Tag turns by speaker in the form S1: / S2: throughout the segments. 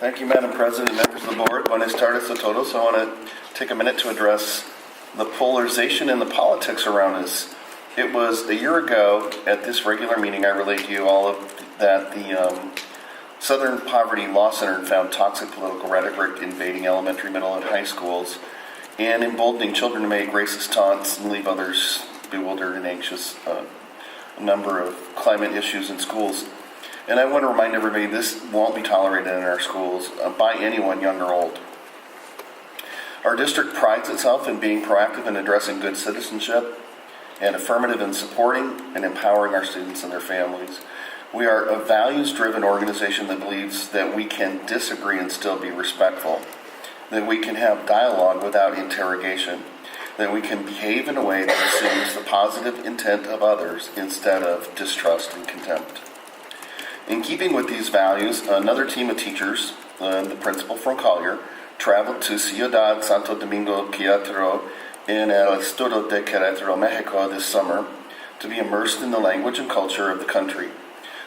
S1: Thank you, Madam President, members of the board. Buenas tardes a todos. I want to take a minute to address the polarization in the politics around us. It was a year ago at this regular meeting I relayed to you all that the Southern Poverty Law Center found toxic political rhetoric invading elementary, middle, and high schools and emboldening children to make racist taunts and leave others bewildered and anxious. A number of climate issues in schools. And I want to remind everybody this won't be tolerated in our schools by anyone, young or old. Our district prides itself in being proactive in addressing good citizenship and affirmative in supporting and empowering our students and their families. We are a values-driven organization that believes that we can disagree and still be respectful, that we can have dialogue without interrogation, that we can behave in a way that assumes the positive intent of others instead of distrust and contempt. In keeping with these values, another team of teachers, the principal from Collier, traveled to Ciudad Santo Domingo, Querétaro, in El Estado de Querétaro, Mexico this summer to be immersed in the language and culture of the country.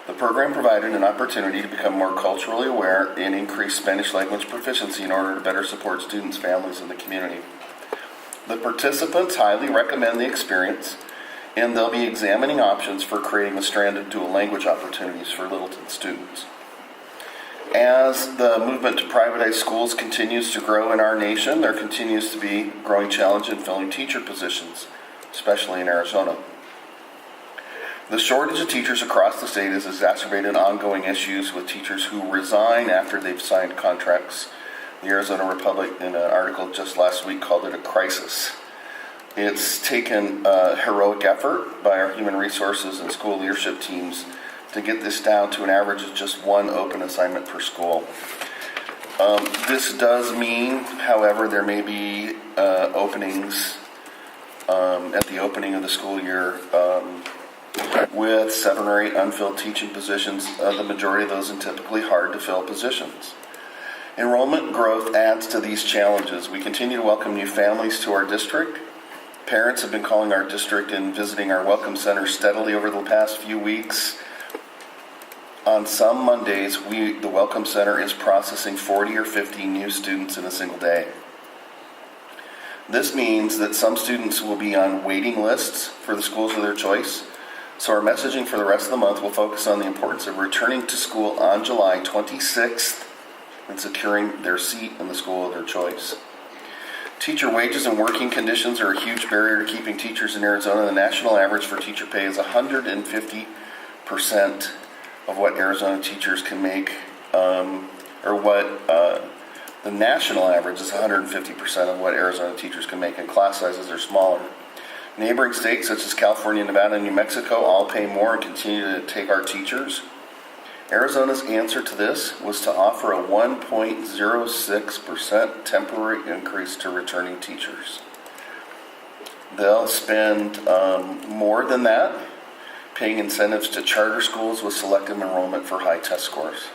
S1: The program provided an opportunity to become more culturally aware and increase Spanish language proficiency in order to better support students, families, and the community. The participants highly recommend the experience, and they'll be examining options for creating a strand of dual language opportunities for Littleton students. As the movement to privatize schools continues to grow in our nation, there continues to be a growing challenge in filling teacher positions, especially in Arizona. The shortage of teachers across the state has exacerbated ongoing issues with teachers who resign after they've signed contracts. The Arizona Republic, in an article just last week, called it a crisis. It's taken a heroic effort by our human resources and school leadership teams to get this down to an average of just one open assignment per school. This does mean, however, there may be openings at the opening of the school year with 7 or 8 unfilled teaching positions, the majority of those in typically hard to fill positions. Enrollment growth adds to these challenges. We continue to welcome new families to our district. Parents have been calling our district and visiting our Welcome Center steadily over the past few weeks. On some Mondays, the Welcome Center is processing 40 or 50 new students in a single day. This means that some students will be on waiting lists for the schools of their choice. So our messaging for the rest of the month will focus on the importance of returning to school on July 26th and securing their seat in the school of their choice. Teacher wages and working conditions are a huge barrier to keeping teachers in Arizona. The national average for teacher pay is 150% of what Arizona teachers can make, the national average is 150% of what Arizona teachers can make, and class sizes are smaller. Neighboring states such as California, Nevada, and New Mexico all pay more and continue to take our teachers. Arizona's answer to this was to offer a 1.06% temporary increase to returning teachers. They'll spend more than that paying incentives to charter schools with selective enrollment for high test scores.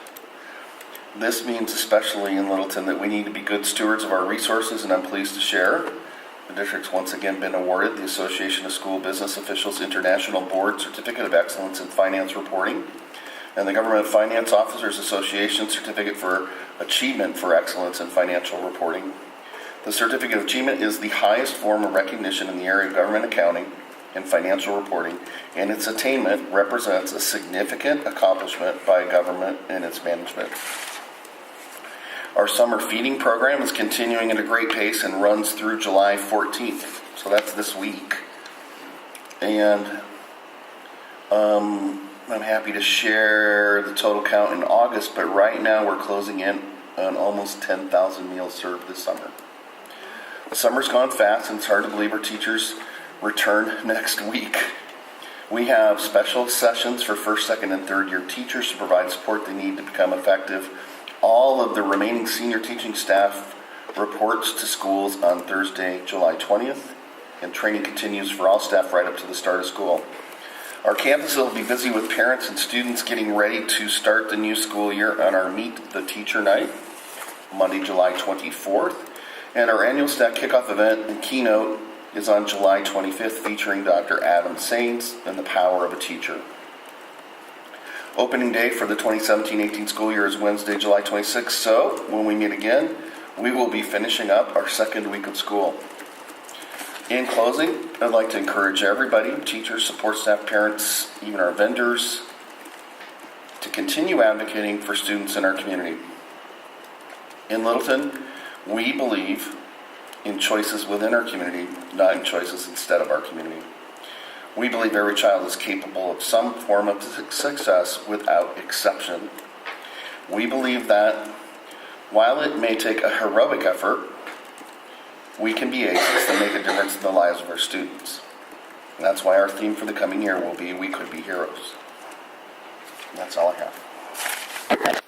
S1: This means, especially in Littleton, that we need to be good stewards of our resources, and I'm pleased to share the district's once again been awarded the Association of School Business Officials International Board Certificate of Excellence in Finance Reporting and the Government Finance Officers Association Certificate for Achievement for Excellence in Financial Reporting. The Certificate of Achievement is the highest form of recognition in the area of government accounting and financial reporting, and its attainment represents a significant accomplishment by government and its management. Our summer feeding program is continuing at a great pace and runs through July 14th, so that's this week. And I'm happy to share the total count in August, but right now we're closing in on almost 10,000 meals served this summer. The summer's gone fast, and it's hard to believe our teachers return next week. We have special sessions for first, second, and third year teachers to provide support they need to become effective. All of the remaining senior teaching staff reports to schools on Thursday, July 20th, and training continues for all staff right up to the start of school. Our campus will be busy with parents and students getting ready to start the new school year on our Meet the Teacher Night, Monday, July 24th, and our annual staff kickoff event and keynote is on July 25th, featuring Dr. Adam Sainz and the Power of a Teacher. Opening day for the 2017-18 school year is Wednesday, July 26th. So when we meet again, we will be finishing up our second week of school. In closing, I'd like to encourage everybody, teachers, support staff, parents, even our vendors, to continue advocating for students in our community. In Littleton, we believe in choices within our community, not in choices instead of our community. We believe every child is capable of some form of success without exception. We believe that while it may take a heroic effort, we can be aces that make a difference in the lives of our students. And that's why our theme for the coming year will be, We Could Be Heroes. And that's all I have.